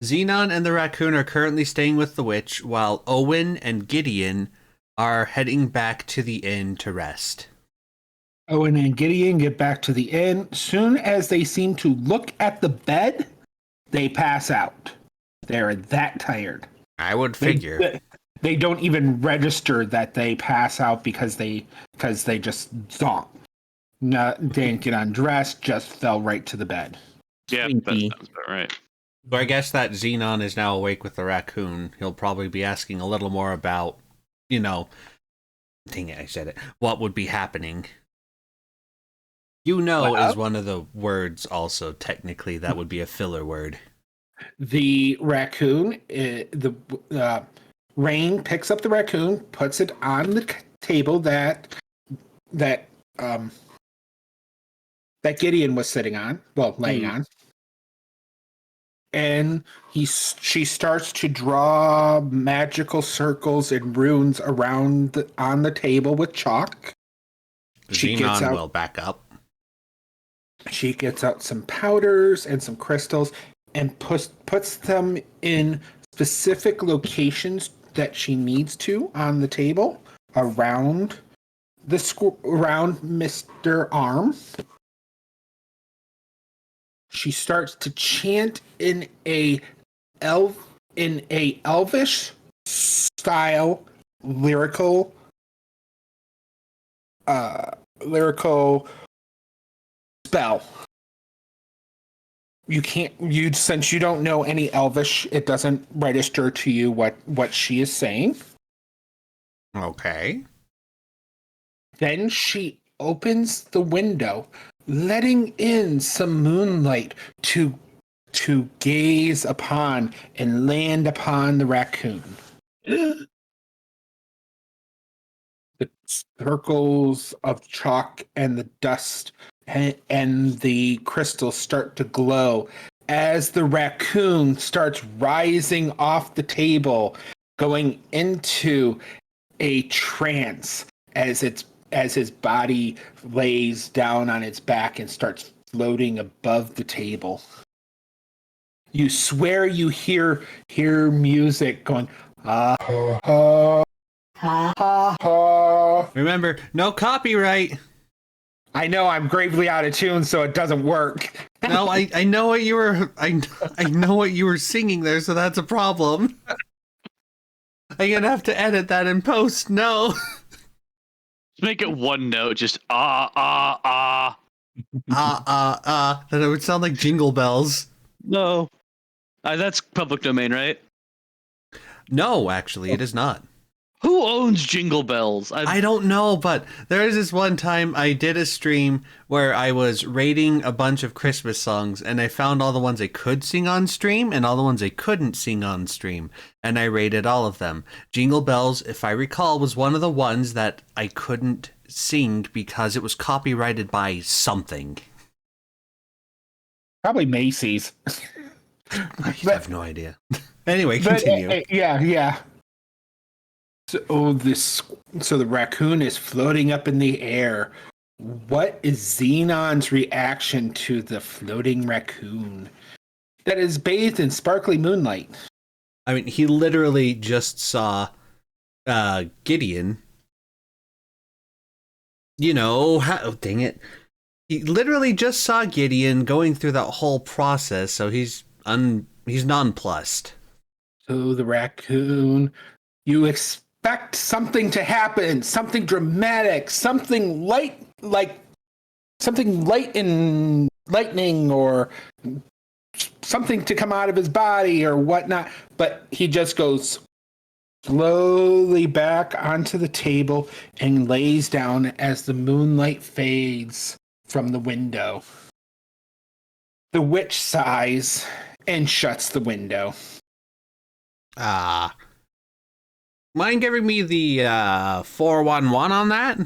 Xenon and the raccoon are currently staying with the witch, while Owen and Gideon are heading back to the inn to rest. Owen and Gideon get back to the inn. Soon as they seem to look at the bed, they pass out. They're that tired. I would figure. They don't even register that they pass out because they just zonked. No, didn't get undressed, just fell right to the bed. Yeah, that sounds about right. So I guess that Xenon is now awake with the raccoon. He'll probably be asking a little more about, dang it, I said it, what would be happening. Is one of the words also, technically, that would be a filler word. The raccoon, Rain picks up the raccoon, puts it on the table that Gideon was sitting on, laying on. And she starts to draw magical circles and runes around on the table with chalk. Xenon will back up. She gets out some powders and some crystals and puts them in specific locations that she needs to on the table around around Mr. Arm. She starts to chant in a elvish style lyrical spell. Since you don't know any Elvish, it doesn't register to you what she is saying. Okay. Then she opens the window, letting in some moonlight to gaze upon and land upon the raccoon. The circles of chalk and the dust and the crystals start to glow as the raccoon starts rising off the table, going into a trance as his body lays down on its back and starts floating above the table. You swear you hear music going, ah, ah, ah, ah, ah. Remember, no copyright. I know I'm gravely out of tune, so it doesn't work. No, I know what you were. I know what you were singing there, so that's a problem. I'm gonna have to edit that in post. No. Just make it one note, just ah. Then it would sound like Jingle Bells. No, that's public domain, right? No, actually, it is not. Who owns Jingle Bells? I don't know, but there is this one time I did a stream where I was rating a bunch of Christmas songs, and I found all the ones I could sing on stream and all the ones I couldn't sing on stream, and I rated all of them. Jingle Bells, if I recall, was one of the ones that I couldn't sing because it was copyrighted by something. Probably Macy's. I have no idea. Anyway, continue. Yeah. So the raccoon is floating up in the air. What is Xenon's reaction to the floating raccoon that is bathed in sparkly moonlight? I mean, he literally just saw Gideon. Dang it. He literally just saw Gideon going through that whole process, so he's nonplussed. So the raccoon, you expect something to happen, something dramatic, something light, like something light in lightning, or something to come out of his body or whatnot. But he just goes slowly back onto the table and lays down as the moonlight fades from the window. The witch sighs and shuts the window. Mind giving me the 411 on that?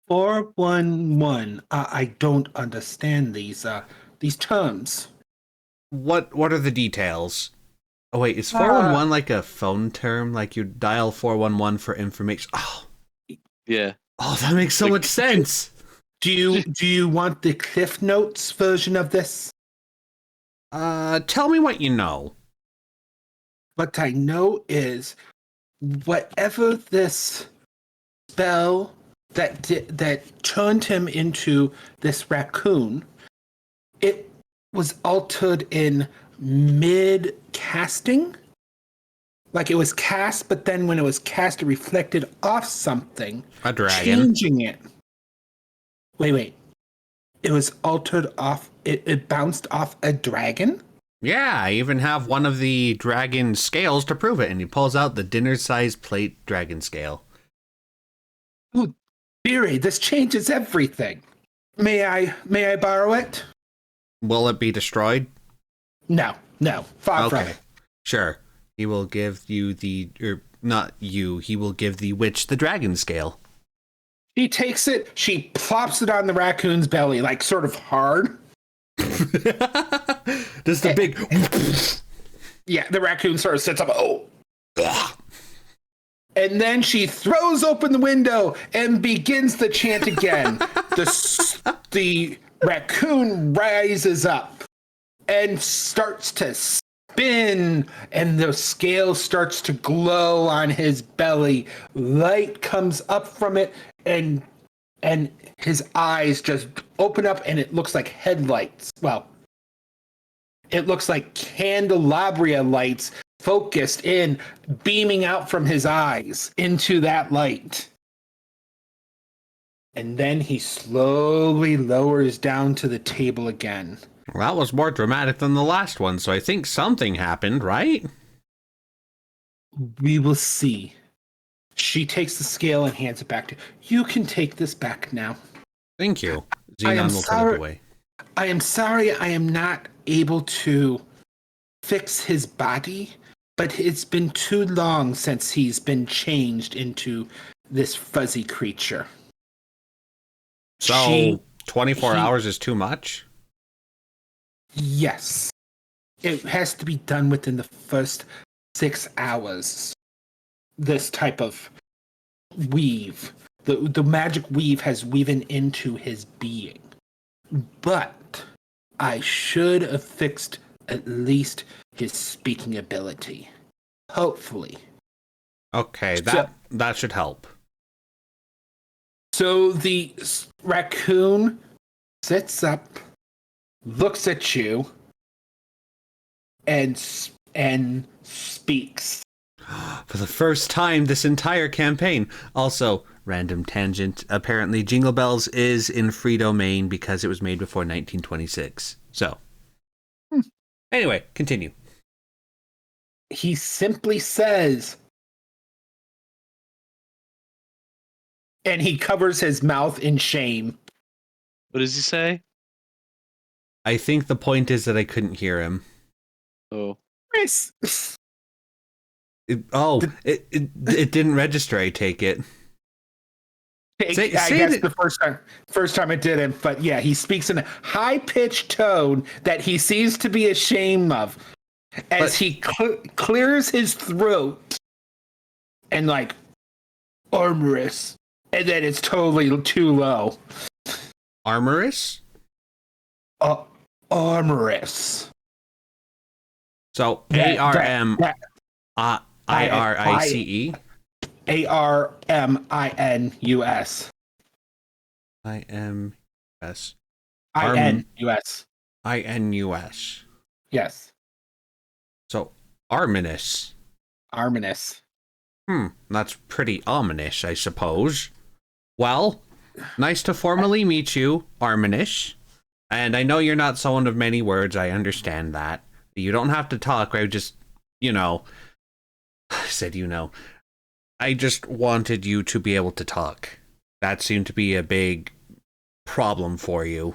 411. I don't understand these terms. What are the details? Oh wait, is 411 like a phone term? Like you dial 411 for information? Oh, yeah. Oh, that makes so much sense. Do you want the Cliff Notes version of this? Tell me what you know. What I know is whatever this spell that turned him into this raccoon, it was altered in mid casting. Like it was cast, but then when it was cast, it reflected off something. A dragon. Changing it. Wait. It was altered off. It bounced off a dragon? Yeah, I even have one of the dragon scales to prove it, and he pulls out the dinner-sized plate dragon scale. Oh, dearie, this changes everything. May I borrow it? Will it be destroyed? No, far from it. Sure. He will give you not you, he will give the witch the dragon scale. She takes it, she plops it on the raccoon's belly, like sort of hard. Does the big... Yeah, the raccoon sort of sits up, and then she throws open the window and begins the chant again. The raccoon rises up and starts to spin, and the scale starts to glow on his belly. Light comes up from it, and his eyes just open up, and it looks like headlights. Well, it looks like candelabra lights focused in, beaming out from his eyes into that light. And then he slowly lowers down to the table again. Well, that was more dramatic than the last one, so I think something happened, right? We will see. She takes the scale and hands it back to you. You can take this back now. Thank you. Xenon will take it away. I am sorry I am not able to fix his body, but it's been too long since he's been changed this fuzzy creature. So 24 hours is too much? Yes. It has to be done within the first 6 hours. This type of weave. The magic weave has woven into his being. But I should have fixed at least his speaking ability. Hopefully. Okay, that should help. So the raccoon sits up, looks at you, and speaks. For the first time this entire campaign. Also, random tangent, apparently Jingle Bells is in free domain because it was made before 1926. So, anyway, continue. He simply says, and he covers his mouth in shame. What does he say? I think the point is that I couldn't hear him. Oh. It didn't register, I take it. I guess the first time it didn't, but yeah, he speaks in a high-pitched tone that he seems to be ashamed of as he clears his throat and like, Armorous, and then it's totally too low. Armorous? Armorous. So ARMIRICE. ARMINUS. IMS. INUS. INUS. Yes. So Arminous. That's pretty ominous, I suppose. Well, nice to formally meet you, Arminish. And I know you're not someone of many words, I understand that. You don't have to talk, I just, I just wanted you to be able to talk. That seemed to be a big problem for you.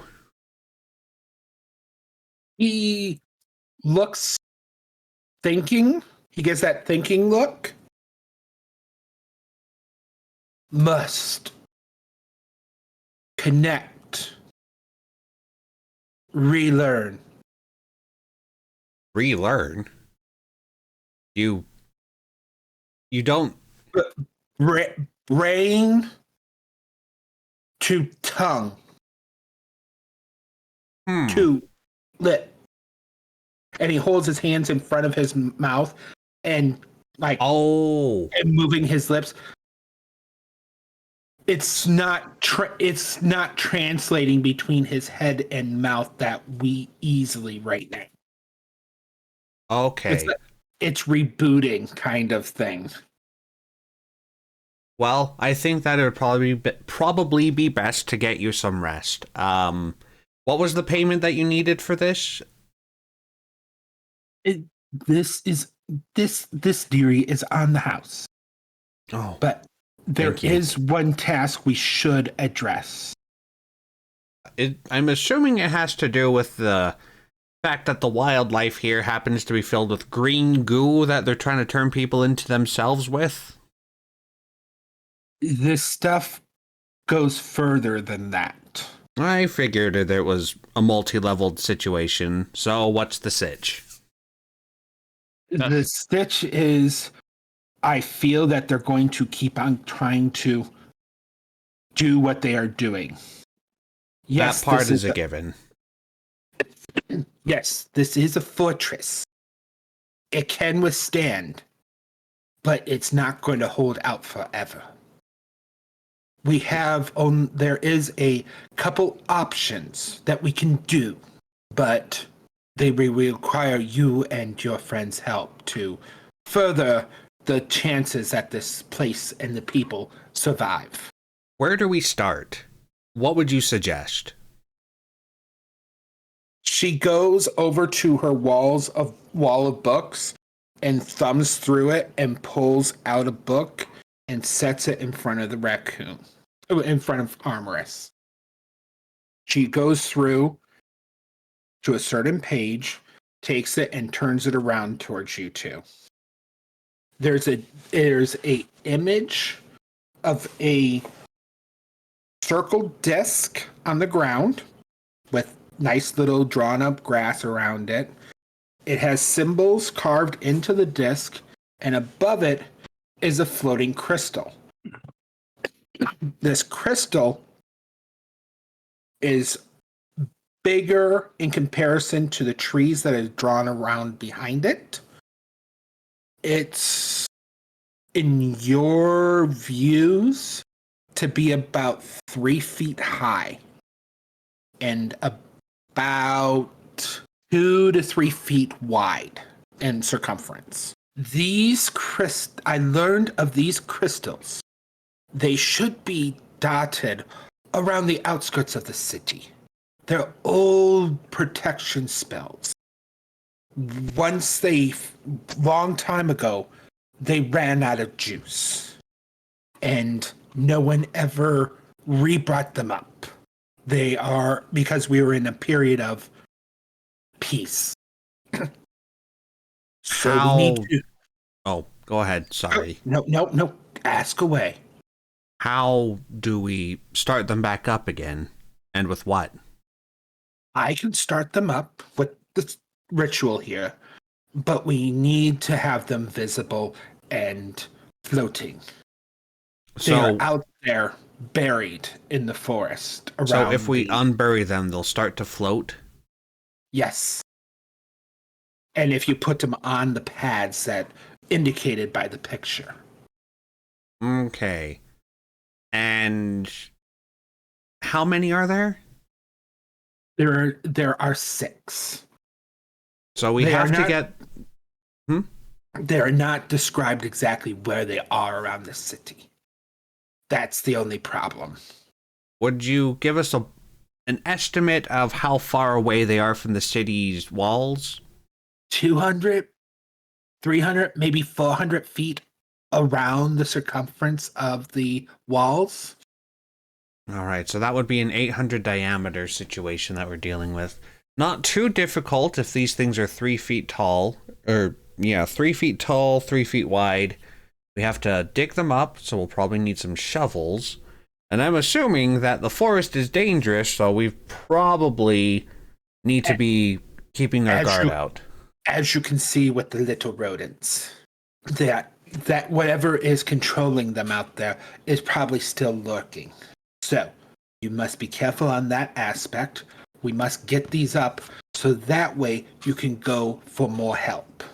He looks thinking. He gets that thinking look. Must connect. Relearn. Relearn? You don't... Brain to tongue. To lip. and he holds his hands in front of his mouth and like Oh, and moving his lips. It's not translating between his head and mouth that we easily right now. okay. It's rebooting kind of thing. Well, I think that it would probably be best to get you some rest. What was the payment that you needed for this? This theory is on the house. Oh, But there thank you. is one task we should address. I'm assuming it has to do with the fact that the wildlife here happens to be filled with green goo that they're trying to turn people into themselves with. This stuff goes further than that. I figured it was a multi-leveled situation, so what's the sitch? The stitch is, I feel that they're going to keep on trying to do what they are doing. Yes, that part this is a given. Yes, this is a fortress. It can withstand, but it's not going to hold out forever. There is a couple options that we can do, but they will require you and your friends' help to further the chances that this place and the people survive. Where do we start? What would you suggest? She goes over to her wall of books and thumbs through it and pulls out a book and sets it in front of the raccoon, in front of Armorous. She goes through to a certain page, takes it and turns it around towards you two. There's a image of a circled disc on the ground with nice little drawn up grass around it. It has symbols carved into the disc, and above it is a floating crystal. This crystal is bigger in comparison to the trees that is drawn around behind it. It's, in your views, to be about 3 feet high and about 2 to 3 feet wide in circumference. I learned of these crystals. They should be dotted around the outskirts of the city. They're old protection spells. Long time ago, they ran out of juice. And no one ever re-brought them up. They are, because we were in a period of peace. We need to... Oh, go ahead. Sorry. No. Ask away. How do we start them back up again? And with what? I can start them up with the ritual here, but we need to have them visible and floating. They're out there, buried in the forest. So if we unbury them, they'll start to float? Yes. And if you put them on the pads that indicated by the picture. Okay. And how many are there? There are 6. So we have to get... They're not described exactly where they are around the city. That's the only problem. Would you give us an estimate of how far away they are from the city's walls? 200, 300, maybe 400 feet around the circumference of the walls. All right, so that would be an 800 diameter situation that we're dealing with. Not too difficult if these things are 3 feet tall, 3 feet tall, 3 feet wide. We have to dig them up, so we'll probably need some shovels. And I'm assuming that the forest is dangerous, so we probably need to be keeping our guard out. As you can see with the little rodents, that whatever is controlling them out there is probably still lurking. So you must be careful on that aspect. We must get these up so that way you can go for more help.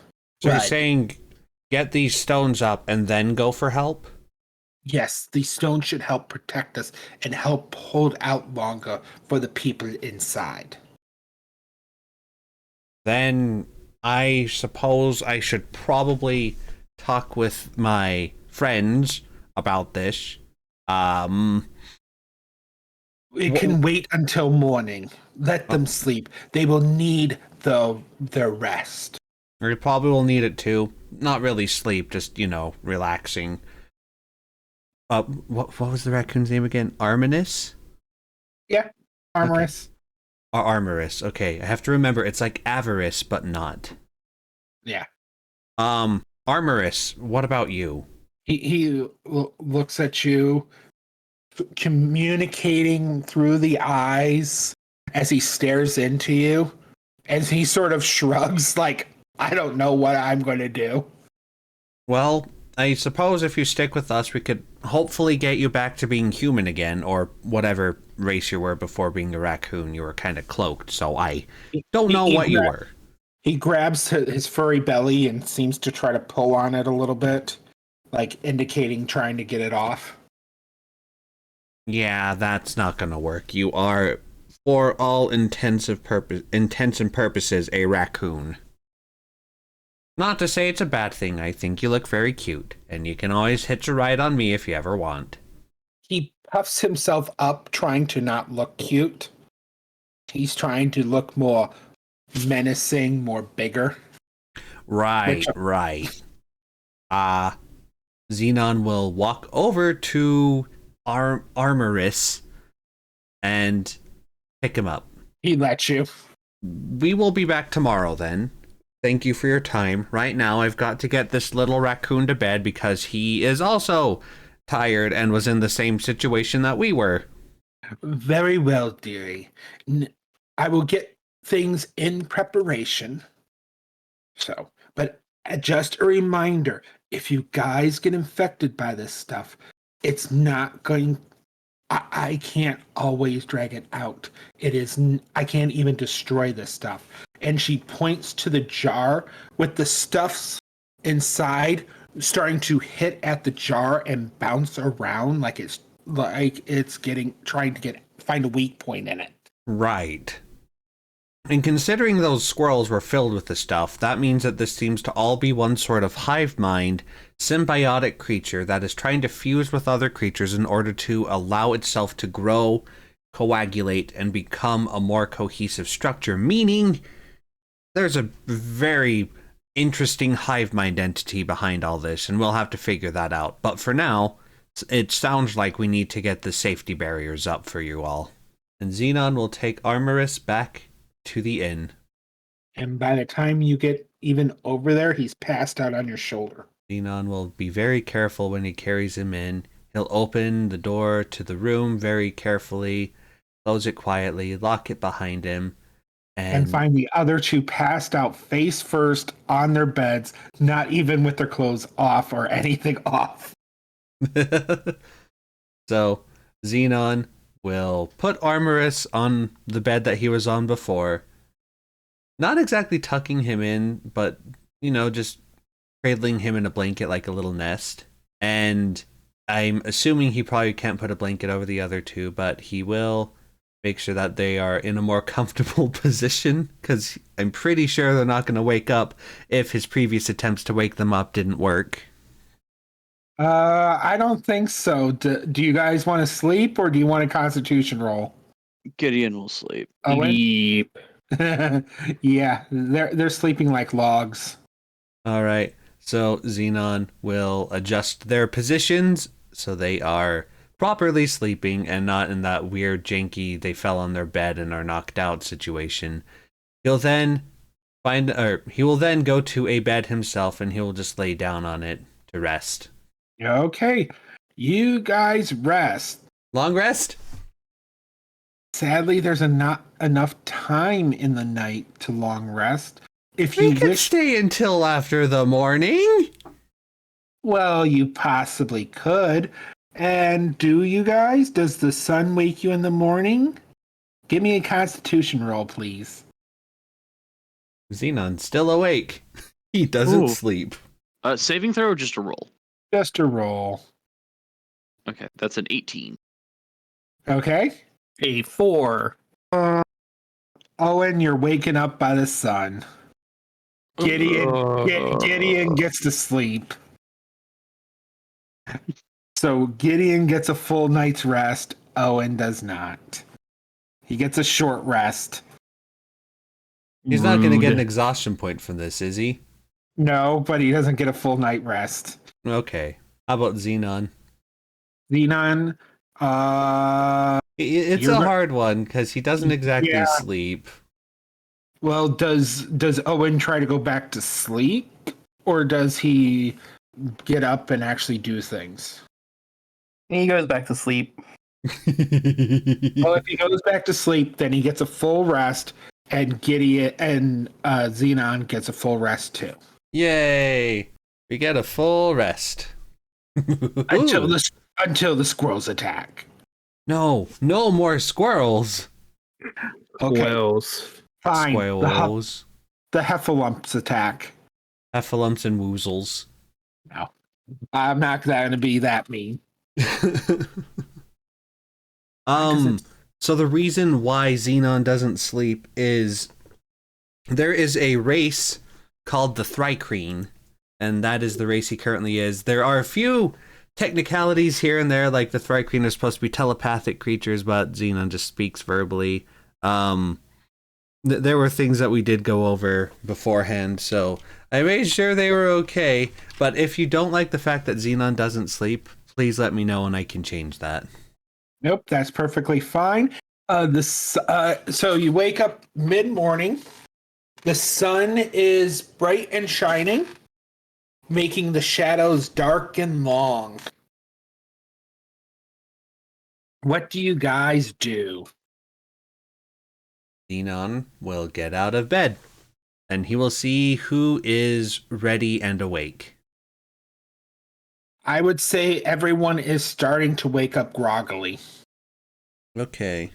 So you're Right. saying get these stones up and then go for help? Yes, these stones should help protect us and help hold out longer for the people inside. Then I suppose I should probably talk with my friends about this. It can wait until morning. Let them sleep. They will need their rest. We probably will need it too. Not really sleep, just, relaxing. What was the raccoon's name again? Arminus? Yeah, Armorous. Or Armorous. Okay, I have to remember it's like Avarice, but not. Yeah. Armorous, what about you? He looks at you, communicating through the eyes as he stares into you, and he sort of shrugs like, I don't know what I'm going to do. Well, I suppose if you stick with us, we could hopefully get you back to being human again, or whatever race you were before being a raccoon. You were kind of cloaked, so I don't know what you were. He grabs his furry belly and seems to try to pull on it a little bit, like indicating trying to get it off. Yeah, that's not gonna work. You are, for all intents and purposes, a raccoon. Not to say it's a bad thing. I think you look very cute, and you can always hitch a ride on me if you ever want. He puffs himself up, trying to not look cute. He's trying to look more menacing, more bigger. Right. Xenon will walk over to Armorous and pick him up. He lets you. We will be back tomorrow then. Thank you for your time. Right now, I've got to get this little raccoon to bed because he is also tired and was in the same situation that we were. Very well, dearie. I will get things in preparation. So, but just a reminder, if you guys get infected by this stuff, it's not going... I can't always drag it out. I can't even destroy this stuff. And she points to the jar with the stuffs inside starting to hit at the jar and bounce around like it's trying to find a weak point in it. Right. And considering those squirrels were filled with the stuff, that means that this seems to all be one sort of hive mind, symbiotic creature that is trying to fuse with other creatures in order to allow itself to grow, coagulate, and become a more cohesive structure, meaning there's a very interesting hive mind entity behind all this, and we'll have to figure that out. But for now, it sounds like we need to get the safety barriers up for you all. And Xenon will take Armorous back to the inn. And by the time you get even over there, he's passed out on your shoulder. Xenon will be very careful when he carries him in. He'll open the door to the room very carefully, close it quietly, lock it behind him, and find the other two passed out face first on their beds, not even with their clothes off or anything off. So Xenon will put Armorous on the bed that he was on before. Not exactly tucking him in, but, just cradling him in a blanket like a little nest. And I'm assuming he probably can't put a blanket over the other two, but he will make sure that they are in a more comfortable position, because I'm pretty sure they're not going to wake up if his previous attempts to wake them up didn't work. I don't think so. Do you guys want to sleep, or do you want a constitution roll? Gideon will sleep. Sleep. Yeah, they're sleeping like logs. All right. So Xenon will adjust their positions so they are properly sleeping and not in that weird janky they fell on their bed and are knocked out situation. He will then go to a bed himself and he will just lay down on it to rest. Okay, you guys rest. Long rest? Sadly, there's not enough time in the night to long rest. If We you could wish, stay until after the morning. well, you possibly could. And do you guys? Does the sun wake you in the morning? Give me a constitution roll, please. Xenon's still awake. He doesn't Ooh. sleep. Saving throw or just a roll? Just a roll. Okay, that's an 18. Okay. A 4. Owen, you're waking up by the sun. Gideon gets to sleep. So Gideon gets a full night's rest. Owen does not. He gets a short rest. He's not going to get an Rude. exhaustion point from this, is he? No, but he doesn't get a full night rest. Okay. How about Xenon? Xenon, It's You're a right. hard one because he doesn't exactly Yeah. sleep. well, does Owen try to go back to sleep, or does he get up and actually do things? He goes back to sleep. Well, if he goes back to sleep, then he gets a full rest, and Gideon and Xenon gets a full rest too. Yay! We get a full rest. Until the squirrels attack. No more squirrels. Okay, Wells. fine. Squirrels. The Heffalumps attack. Heffalumps and woozles. No, I'm not going to be that mean. So the reason why Xenon doesn't sleep is there is a race called the Thrycreen, and that is the race he currently is. There are a few technicalities here and there, like the Thrycreen are supposed to be telepathic creatures, but Xenon just speaks verbally. There were things that we did go over beforehand, so I made sure they were okay. But if you don't like the fact that Xenon doesn't sleep, please let me know and I can change that. Nope, that's perfectly fine. So you wake up mid-morning. The sun is bright and shining, making the shadows dark and long. What do you guys do? Xenon will get out of bed, and he will see who is ready and awake. I would say everyone is starting to wake up groggily. Okay.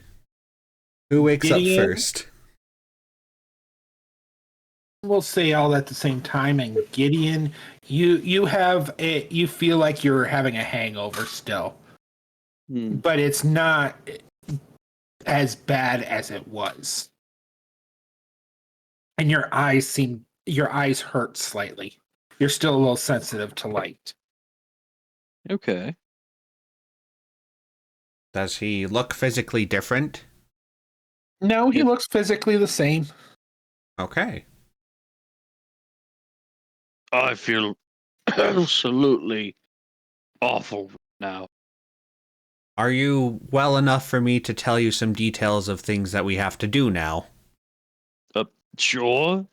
Who wakes Gideon? up first? We'll say all at the same time. And Gideon, you feel like you're having a hangover still, but it's not as bad as it was. And your eyes hurt slightly. You're still a little sensitive to light. Okay. Does he look physically different? No, he Yeah. looks physically the same. Okay. I feel absolutely awful now. Are you well enough for me to tell you some details of things that we have to do now? Sure.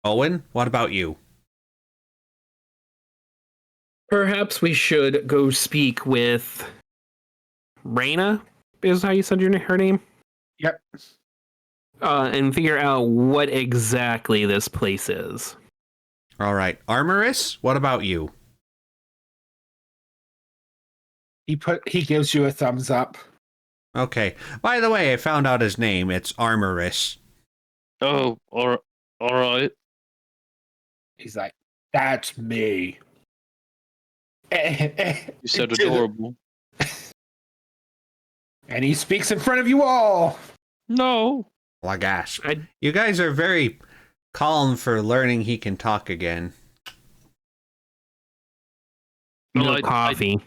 Owen, what about you? Perhaps we should go speak with Raina, is how you said her name? Yep. And figure out what exactly this place is. All right. Armorous, what about you? He gives you a thumbs up. Okay. By the way, I found out his name. It's Armorous. Oh, all right. He's like, "That's me." You said adorable. And he speaks in front of you all. No. La gasp. You guys are very calm for learning he can talk again. Well, No coffee.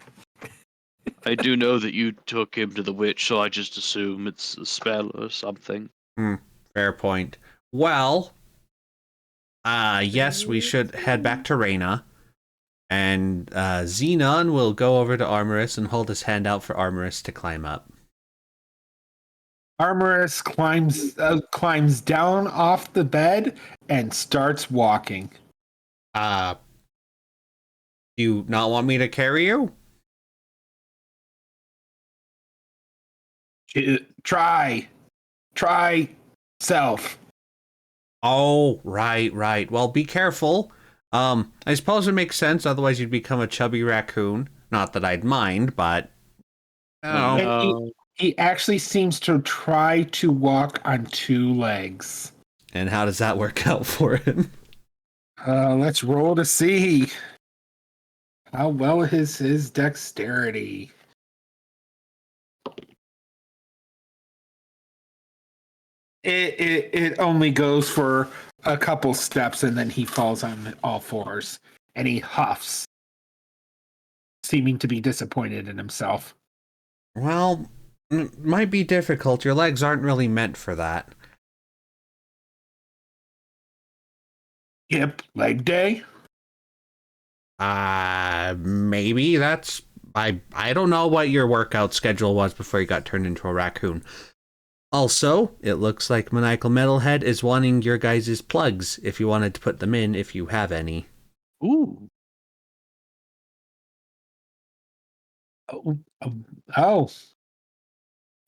I do know that you took him to the witch, so I just assume it's a spell or something. Fair point. Well, yes, we should head back to Raina. And Xenon will go over to Armorous and hold his hand out for Armorous to climb up. Armorous climbs down off the bed and starts walking. Do you not want me to carry you? Try self. Oh, right. Well, be careful. I suppose it makes sense, otherwise you'd become a chubby raccoon. Not that I'd mind, but... Oh. And he actually seems to try to walk on two legs. And how does that work out for him? Let's roll to see how well is his dexterity. It only goes for a couple steps and then he falls on all fours and he huffs, seeming to be disappointed in himself. Well, it might be difficult. Your legs aren't really meant for that. Yep, leg day. Maybe that's... I don't know what your workout schedule was before you got turned into a raccoon. Also, it looks like Maniacal Metalhead is wanting your guys' plugs, if you wanted to put them in, if you have any. Ooh. Oh.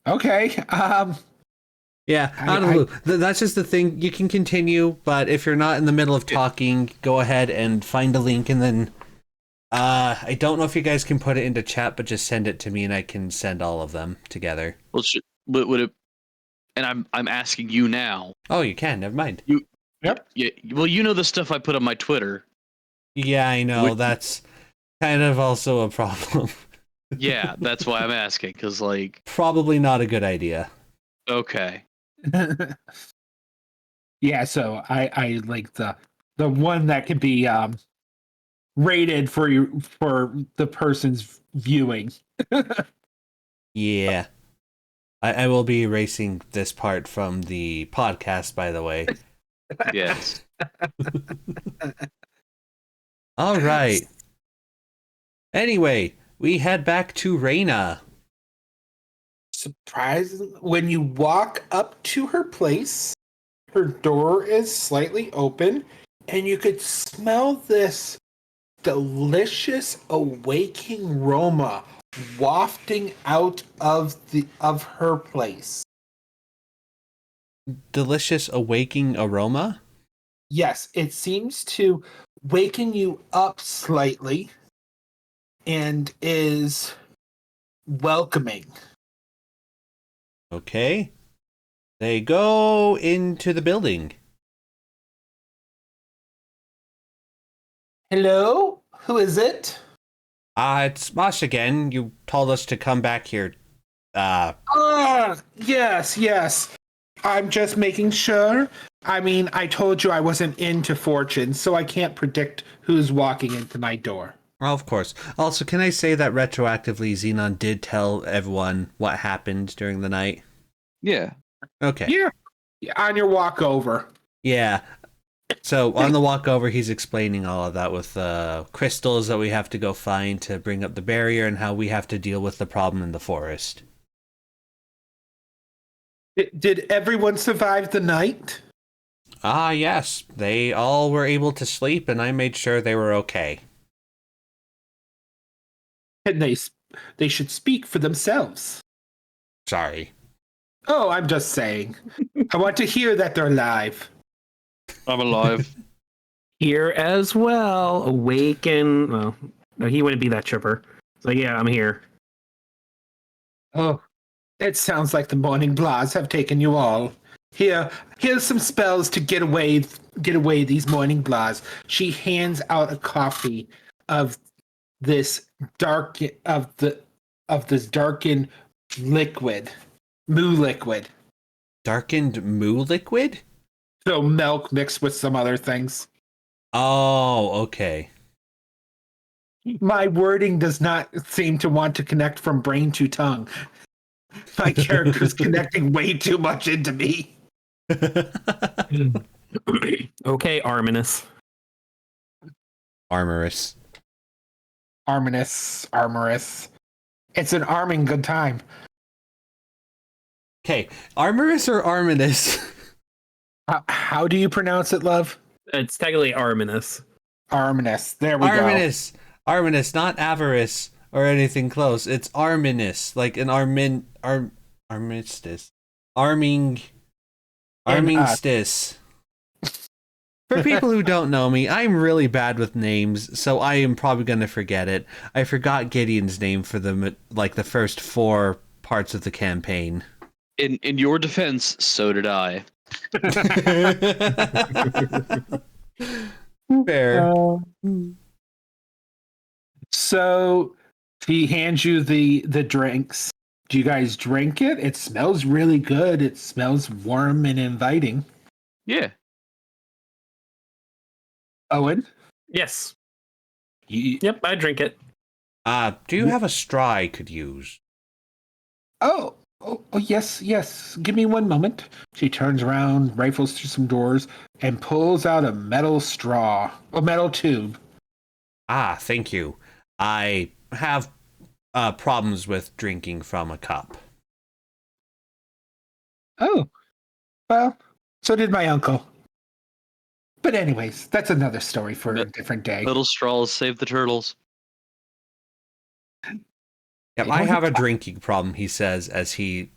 Okay. Yeah, out of the loop. That's just the thing. You can continue, but if you're not in the middle of talking, go ahead and find a link, and then I don't know if you guys can put it into chat, but just send it to me, and I can send all of them together. Well, would it? And I'm asking you now. Oh, you can. Never mind. Yep. Yeah. Well, you know the stuff I put on my Twitter. Yeah, I know. That's kind of also a problem. Yeah, that's why I'm asking, because like probably not a good idea. Okay. Yeah, so I like the one that can be rated for the person's viewing. Yeah. I will be erasing this part from the podcast, by the way. Yes. All right. Anyway, we head back to Reyna. Surprisingly, when you walk up to her place, her door is slightly open, and you could smell this delicious awaking aroma wafting out of her place. Delicious awaking aroma? Yes, it seems to waken you up slightly and is welcoming. Okay. They go into the building. Hello? Who is it? It's us again. You told us to come back here. Yes. I'm just making sure. I mean, I told you I wasn't into fortune, so I can't predict who's walking into my door. Well, of course. Also, can I say that retroactively Xenon did tell everyone what happened during the night? Yeah. Okay. Yeah. On your walk over. Yeah. So on the walk over, he's explaining all of that with crystals that we have to go find to bring up the barrier and how we have to deal with the problem in the forest. Did everyone survive the night? Yes. They all were able to sleep, and I made sure they were okay. And they should speak for themselves. Sorry. Oh, I'm just saying. I want to hear that they're alive. I'm alive. Here as well. Awaken. Well, no, he wouldn't be that chipper. So yeah, I'm here. Oh, it sounds like the morning blahs have taken you all. Here's some spells to get away these morning blahs. She hands out a copy of this darkened liquid, moo liquid. Darkened moo liquid? So milk mixed with some other things. Oh, okay. My wording does not seem to want to connect from brain to tongue. My character's connecting way too much into me. Okay, Arminus. Armorous. Armorous. It's an arming good time. Okay, Armorous or Arminus? How do you pronounce it, love? It's technically Arminus. Arminus. There we Arminus. Arminus, not avarice or anything close. It's Arminus, like an armistice. Armistice. For people who don't know me, I'm really bad with names, so I am probably going to forget it. I forgot Gideon's name for the first 4 parts of the campaign. In your defense, so did I. Fair. So he hands you the drinks. Do you guys drink it? It smells really good. It smells warm and inviting. Yeah. Owen? Yes. You, Yep, I drink it. Do you have a straw I could use? oh, yes, yes. Give me one moment. She turns around, rifles through some doors, and pulls out a metal straw, a metal tube. Thank you. I have problems with drinking from a cup. Oh, well, so did my uncle. But anyways, that's another story for a different day. Little straws save the turtles. Yep, I have a drinking problem, he says as he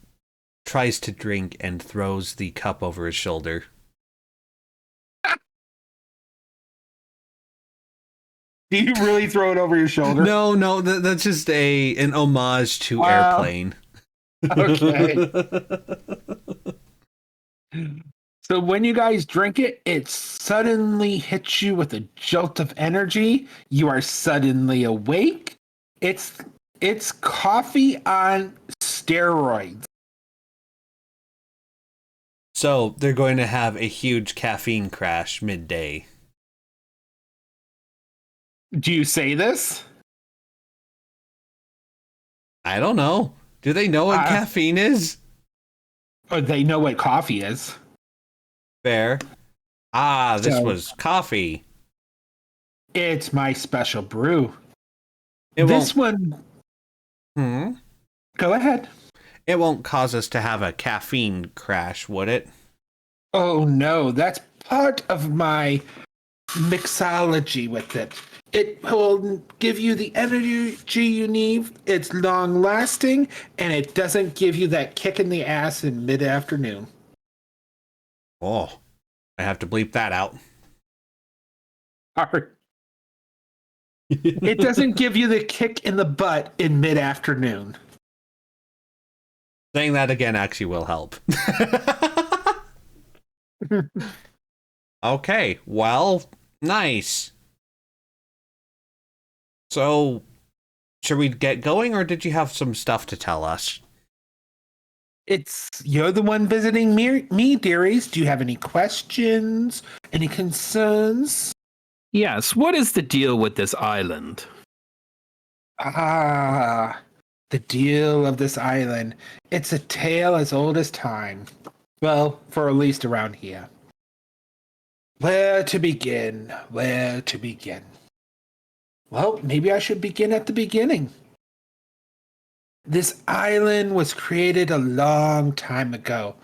tries to drink and throws the cup over his shoulder. Do you really throw it over your shoulder? No, that's just an homage to Airplane. Okay. So when you guys drink it, it suddenly hits you with a jolt of energy. You are suddenly awake. It's coffee on steroids. So they're going to have a huge caffeine crash midday. Do you say this? I don't know. Do they know what caffeine is? Or they know what coffee is. Fair. This was coffee. It's my special brew. It This won't... one. Go ahead. It won't cause us to have a caffeine crash, would it? Oh no, that's part of my mixology with it. It will give you the energy you need. It's long lasting, and it doesn't give you that kick in the ass in mid-afternoon. Oh, I have to bleep that out. Sorry. It doesn't give you the kick in the butt in mid-afternoon. Saying that again actually will help. Okay, well, nice. So, should we get going, or did you have some stuff to tell us? You're the one visiting me, dearies. Do you have any questions? Any concerns? Yes, what is the deal with this island? The deal of this island. It's a tale as old as time. Well, for at least around here. Where to begin? Where to begin? Well, maybe I should begin at the beginning. This island was created a long time ago,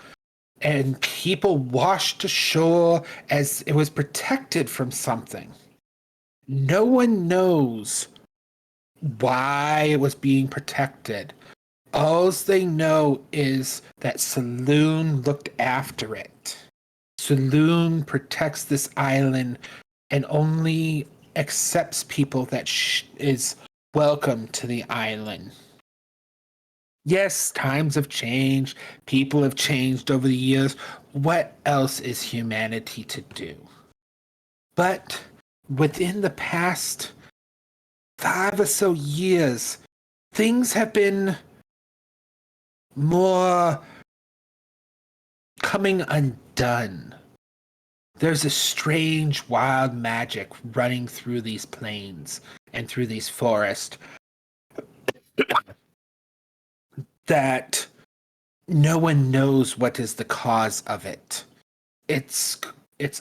and people washed ashore as it was protected from something. No one knows why it was being protected. All they know is that Saloon looked after it. Saloon protects this island and only accepts people that is welcome to the island. Yes, times have changed. People have changed over the years. What else is humanity to do? But within the past 5 or so years, things have been more coming undone. There's a strange wild magic running through these plains and through these forests that no one knows what is the cause of it. It's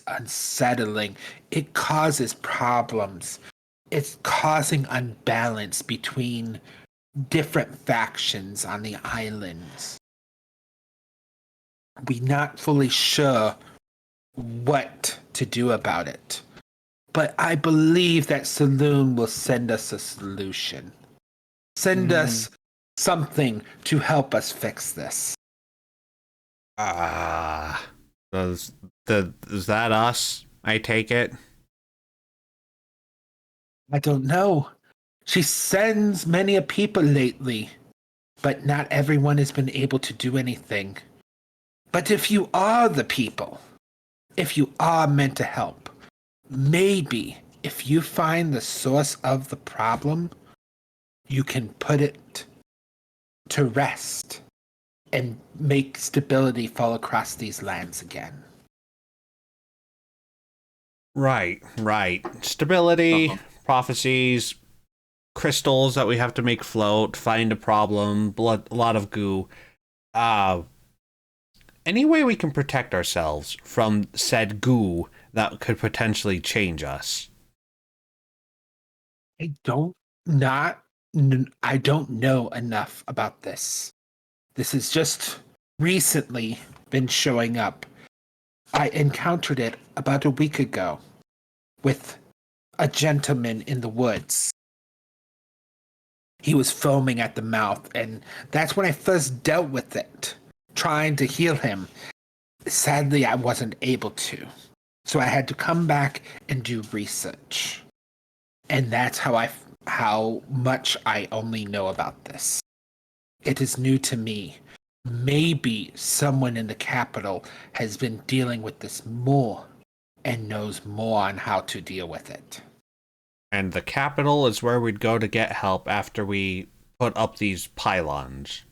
unsettling. It causes problems. It's causing unbalance between different factions on the islands. We're not fully sure what to do about it. But I believe that Saloon will send us a solution. Send us something to help us fix this. Is that us? I take it. I don't know. She sends many a people lately, but not everyone has been able to do anything. But if you are the people, if you are meant to help, maybe if you find the source of the problem, you can put it to rest and make stability fall across these lands again. Right. Stability, prophecies, crystals that we have to make float, find a problem, a lot of goo. Any way we can protect ourselves from said goo that could potentially change us? I don't know enough about this. This has just recently been showing up. I encountered it about a week ago with a gentleman in the woods. He was foaming at the mouth, and that's when I first dealt with it, trying to heal him. Sadly, I wasn't able to. So I had to come back and do research. And that's how much I only know about this. It is new to me. Maybe someone in the capital has been dealing with this more and knows more on how to deal with it. And the capital is where we'd go to get help after we put up these pylons.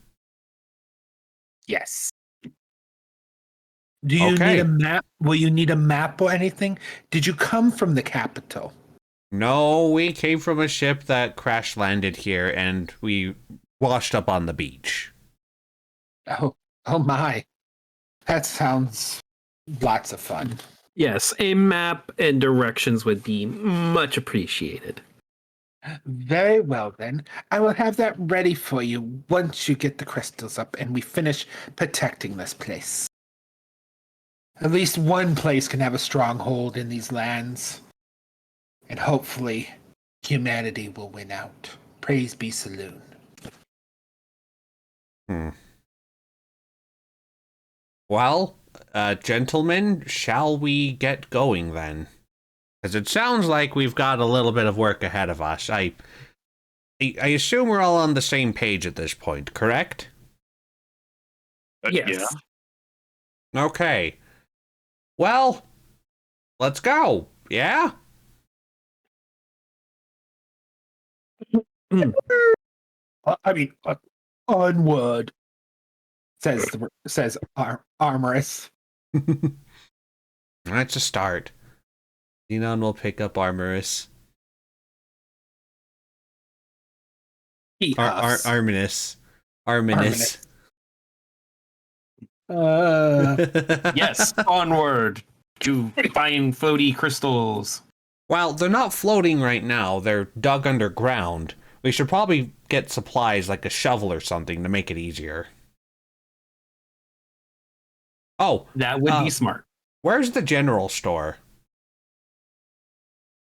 Yes. Do you need a map? Will you need a map or anything? Did you come from the capital? No, we came from a ship that crash landed here and we washed up on the beach. Oh my. That sounds lots of fun. Yes, a map and directions would be much appreciated. Very well, then. I will have that ready for you once you get the crystals up and we finish protecting this place. At least one place can have a stronghold in these lands. And hopefully, humanity will win out. Praise be Saloon. Well, gentlemen, shall we get going then? Because it sounds like we've got a little bit of work ahead of us. I assume we're all on the same page at this point, correct? Yes. Yeah. Okay. Well, let's go. Yeah? Onward, says Armorous. That's a start. Xenon will pick up Armorous. Arminus. Yes, onward to find floaty crystals. Well, they're not floating right now. They're dug underground. We should probably get supplies like a shovel or something to make it easier. Oh, That would be smart. Where's the general store?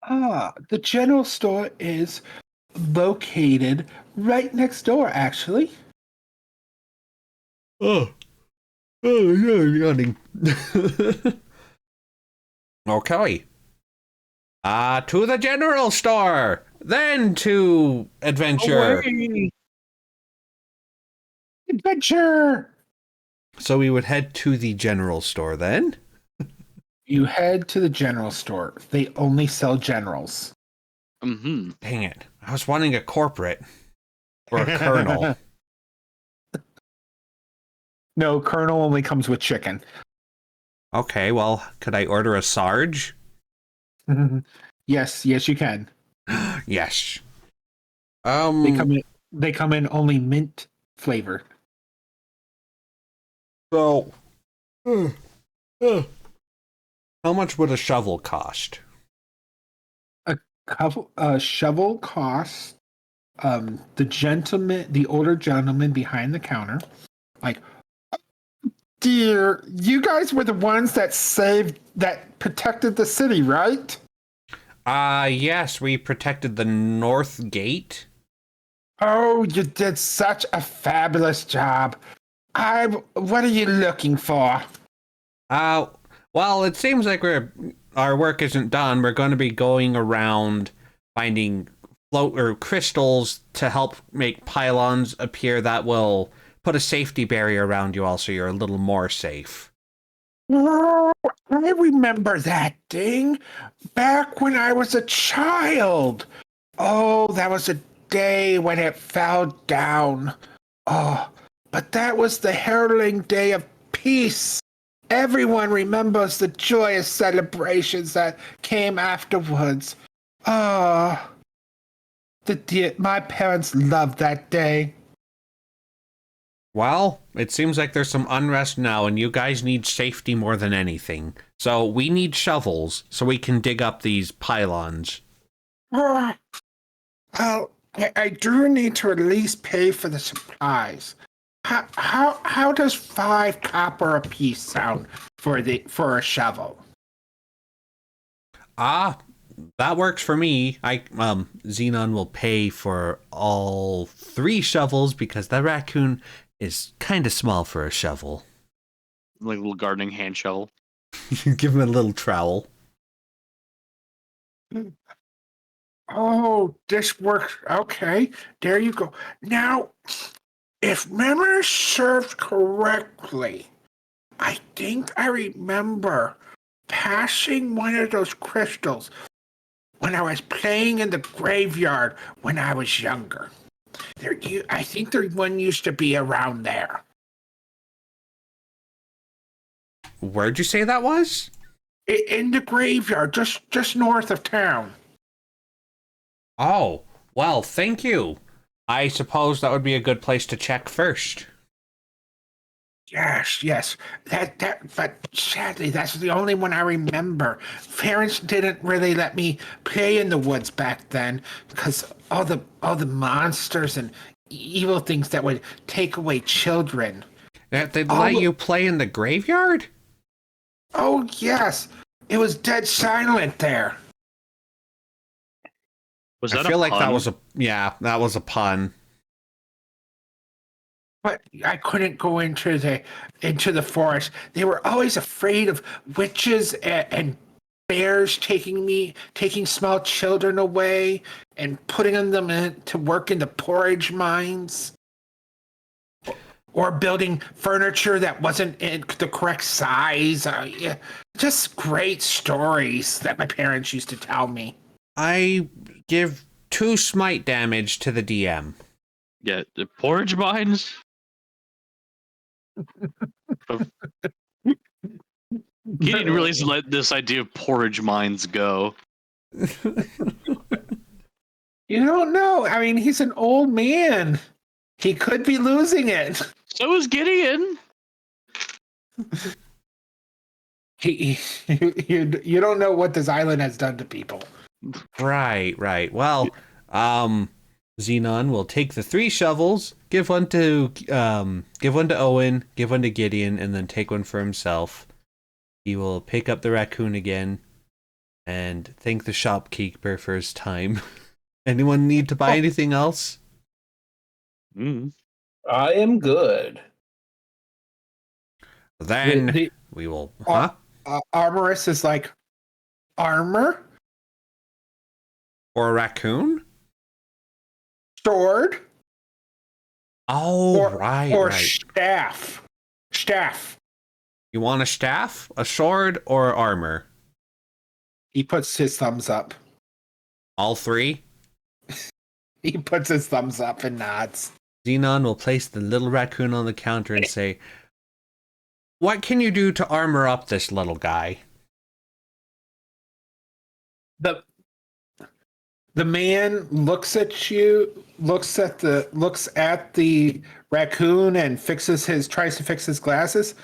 The general store is located right next door, actually. Oh, yeah, yawning. Okay. To the general store, then to adventure. Away. Adventure! So we would head to the general store then? You head to the general store. They only sell generals. Mm-hmm. Dang it. I was wanting a corporate. Or a colonel. No, colonel only comes with chicken. Okay, well, could I order a Sarge? Yes, you can. Yes. They come in only mint flavor. So, how much would a shovel cost? A shovel costs the older gentleman behind the counter, like, dear, you guys were the ones that protected the city, right? Yes, we protected the North Gate. Oh, you did such a fabulous job. What are you looking for? Well, it seems like our work isn't done. We're going to be going around finding crystals to help make pylons appear that will put a safety barrier around you all so you're a little more safe. Oh, I remember that thing back when I was a child. Oh, that was a day when it fell down. Oh, but that was the heralding day of peace. Everyone remembers the joyous celebrations that came afterwards. Oh, my parents loved that day. Well, it seems like there's some unrest now, and you guys need safety more than anything. So we need shovels so we can dig up these pylons. Well, I do need to at least pay for the supplies. How does 5 copper apiece sound for a shovel? Ah, that works for me. Xenon will pay for all 3 shovels because the raccoon is kind of small for a shovel. Like a little gardening hand shovel. Give him a little trowel. Oh, this works. Okay, there you go. Now, if memory serves correctly, I think I remember passing one of those crystals when I was playing in the graveyard when I was younger. I think there one used to be around there. Where'd you say that was? In the graveyard, just north of town. Oh, well, thank you. I suppose that would be a good place to check first. Yes. But sadly, that's the only one I remember. Parents didn't really let me play in the woods back then because all the monsters and evil things that would take away children. They'd let you play in the graveyard? Oh, yes. It was dead silent there. Was that I feel a like pun? that was a pun. But I couldn't go into the forest. They were always afraid of witches and bears taking small children away and putting them to work in the porridge mines, or building furniture that wasn't in the correct size. Just great stories that my parents used to tell me. I give 2 smite damage to the DM. Yeah, the porridge mines? He didn't really let this idea of porridge mines go. You don't know. I mean, he's an old man. He could be losing it. So is Gideon. You don't know what this island has done to people. Right. Well, Xenon will take the 3 shovels, give one to Owen, give one to Gideon, and then take one for himself. He will pick up the raccoon again and thank the shopkeeper for his time. Anyone need to buy anything else? I am good. Then we will. Armorist is like, armor? Or a raccoon? Sword? Oh, right. Staff. Staff. You want a staff, a sword, or armor? He puts his thumbs up. All 3? He puts his thumbs up and nods. Xenon will place the little raccoon on the counter and say, "What can you do to armor up this little guy?" The man looks at you, looks at the raccoon and tries to fix his glasses.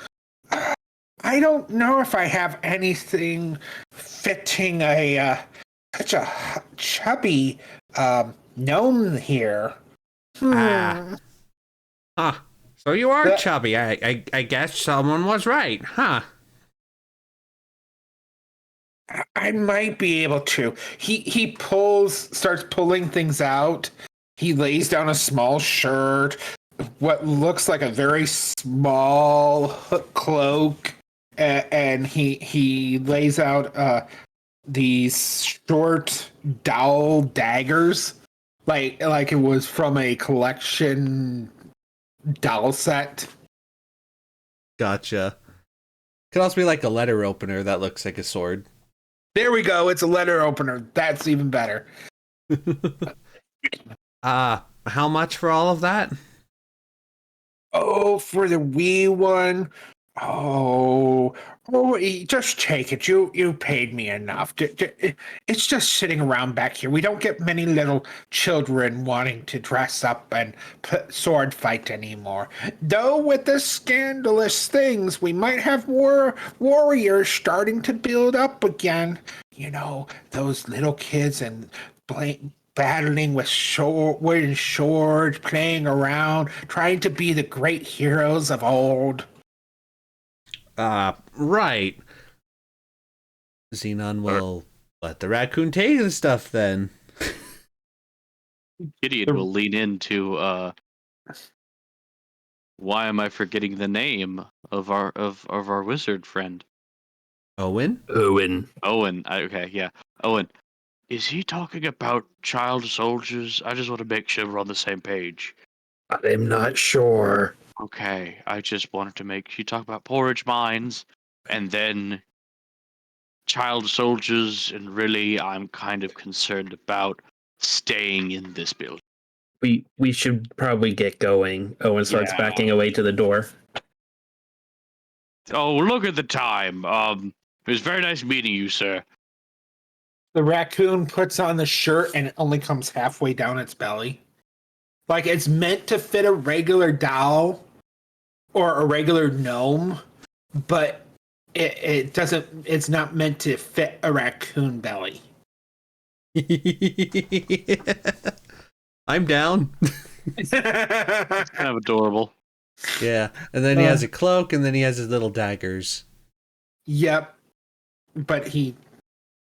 I don't know if I have anything fitting such a chubby gnome here. Huh. So you are chubby. I guess someone was right, huh? I might be able to. He starts pulling things out. He lays down a small shirt, what looks like a very small cloak, and he lays out these short dowel daggers, like it was from a collection doll set. Gotcha. Could also be like a letter opener that looks like a sword. There we go. It's a letter opener. That's even better. How much for all of that? Oh, for the Wii one. Oh, just take it. You paid me enough. It's just sitting around back here. We don't get many little children wanting to dress up and sword fight anymore. Though with the scandalous things, we might have more warriors starting to build up again. You know, those little kids and battling with wooden swords, playing around, trying to be the great heroes of old. Right. Xenon will let the raccoon take the stuff then. Gideon will lean into why am I forgetting the name of our wizard friend? Owen? Owen. Owen. Okay, yeah. Owen. Is he talking about child soldiers? I just want to make sure we're on the same page. I'm not sure. Okay, I just wanted to make you talk about porridge mines and then child soldiers, and really I'm kind of concerned about staying in this building. We should probably get going. Owen starts Yeah. backing away to the door. Oh, look at the time. It was very nice meeting you, sir. The raccoon puts on the shirt and it only comes halfway down its belly. Like it's meant to fit a regular doll or a regular gnome, but it doesn't, it's not meant to fit a raccoon belly. I'm down. It's kind of adorable. Yeah. And then he has a cloak and then he has his little daggers. Yep. But he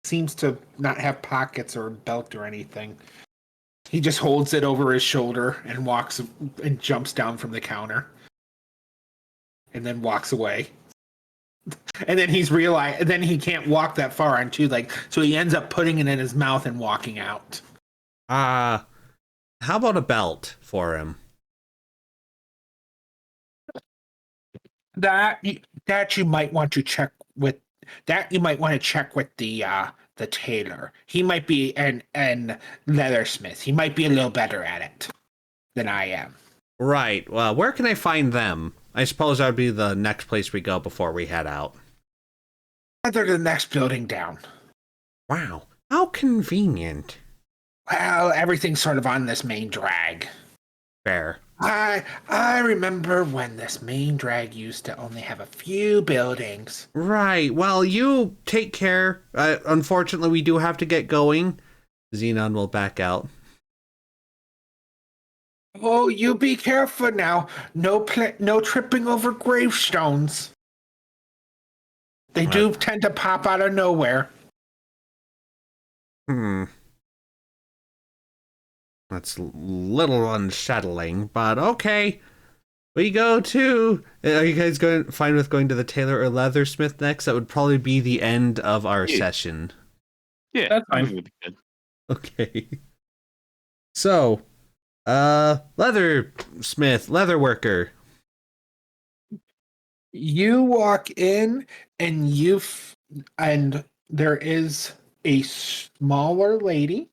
seems to not have pockets or a belt or anything. He just holds it over his shoulder and walks and jumps down from the counter. And then walks away. And then then he can't walk that far on two legs, so he ends up putting it in his mouth and walking out. How about a belt for him? That you might want to check with the tailor. He might be an leathersmith. He might be a little better at it than I am. Right. Well, where can I find them? I suppose that would be the next place we go before we head out. They're the next building down. Wow. How convenient. Well, everything's sort of on this main drag. Fair. I remember when this main drag used to only have a few buildings. Right. Well, you take care. Unfortunately, we do have to get going. Xenon will back out. Oh, you be careful now. No tripping over gravestones. They do tend to pop out of nowhere. That's a little unsettling, but okay. We go to... Are you guys fine with going to the tailor or leathersmith next? That would probably be the end of our session. Yeah, That's fine. Would be good. Okay. So, leathersmith, leatherworker. You walk in and and there is a smaller lady,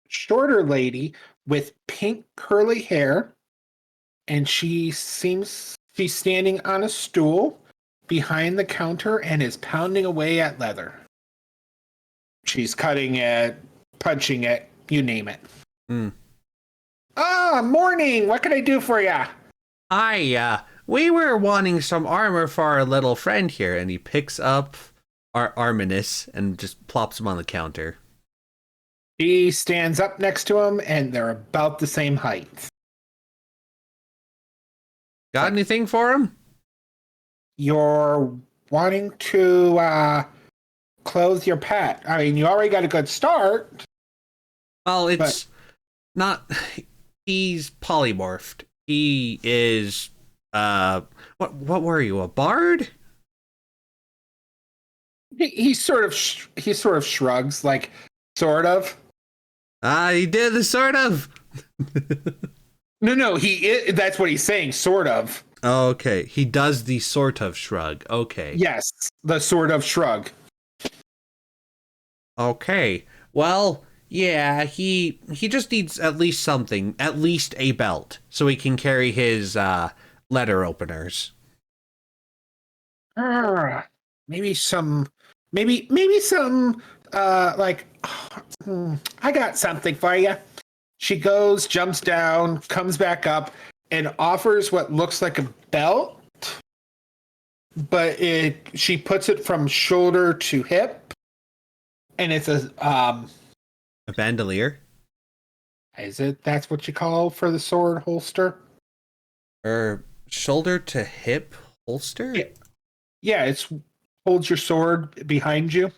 shorter lady with pink curly hair, and she's standing on a stool behind the counter and is pounding away at leather. She's cutting it, punching it, you name it. Morning. What can I do for ya? Hi, we were wanting some armor for our little friend here, and he picks up our Arminus and just plops him on the counter. She stands up next to him, and they're about the same height. Got anything for him? You're wanting to clothe your pet. I mean, you already got a good start. Well, it's not... He's polymorphed. He is... What were you, a bard? He sort of shrugs, like, sort of. He did the sort of. No, that's what he's saying, sort of. Okay, he does the sort of shrug. Okay. Yes, the sort of shrug. Okay. Well, yeah, he just needs at least something, at least a belt, so he can carry his letter openers. Maybe some I got something for you. She goes, jumps down, comes back up, and offers what looks like a belt, but she puts it from shoulder to hip, and it's a bandolier? That's what you call for the sword holster? Or shoulder to hip holster? Yeah, it's holds your sword behind you.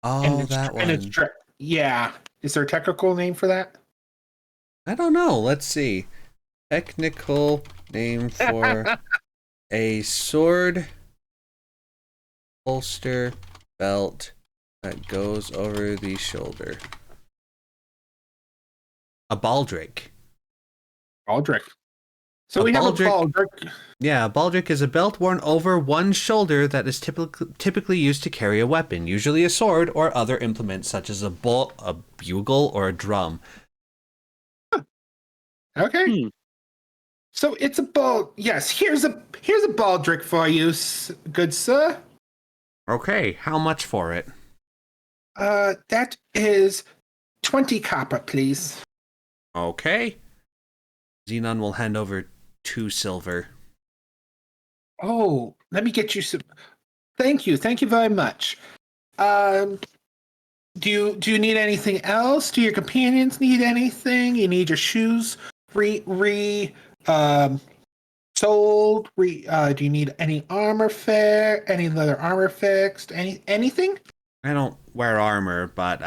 Oh, that one. Yeah. Is there a technical name for that? I don't know. Let's see. Technical name for a sword holster belt that goes over the shoulder. A baldric. Baldric. So we have a baldric. Yeah, a baldric is a belt worn over one shoulder that is typically used to carry a weapon, usually a sword or other implement such as a bugle, or a drum. Huh. Okay. So it's a ball. Yes, here's a baldric for you, good sir. Okay, how much for it? That is 20 copper, please. Okay. Xenon will hand over 2 silver. Oh, let me get you some. Thank you very much. Do you need anything else? Do your companions need anything? You need your shoes sold? Do you need any armor any leather armor fixed? Anything? I don't wear armor, but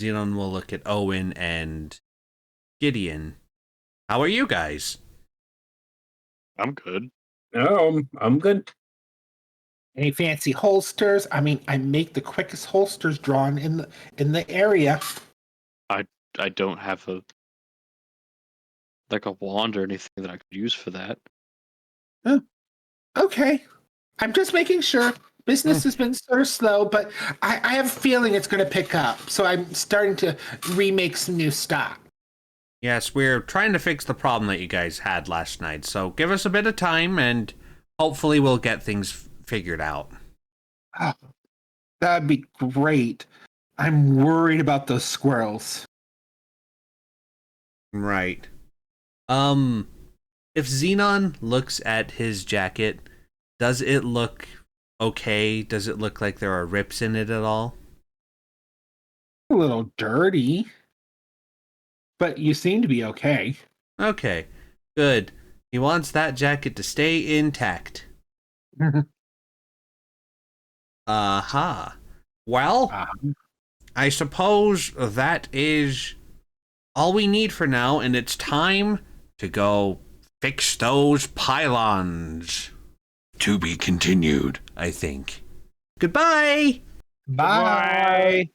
Xenon will look at Owen and Gideon. How are you guys? I'm good. No, I'm good. Any fancy holsters? I mean, I make the quickest holsters drawn in the area. I don't have a wand or anything that I could use for that. Oh, okay. I'm just making sure. Business has been sort of slow, but I have a feeling it's going to pick up. So I'm starting to remake some new stock. Yes, we're trying to fix the problem that you guys had last night, so give us a bit of time and hopefully we'll get things figured out. Oh, that'd be great. I'm worried about those squirrels. Right. If Xenon looks at his jacket, does it look okay? Does it look like there are rips in it at all? A little dirty. But you seem to be okay. Okay, good. He wants that jacket to stay intact. Aha. Well, I suppose that is all we need for now, and it's time to go fix those pylons. To be continued, I think. Goodbye! Bye.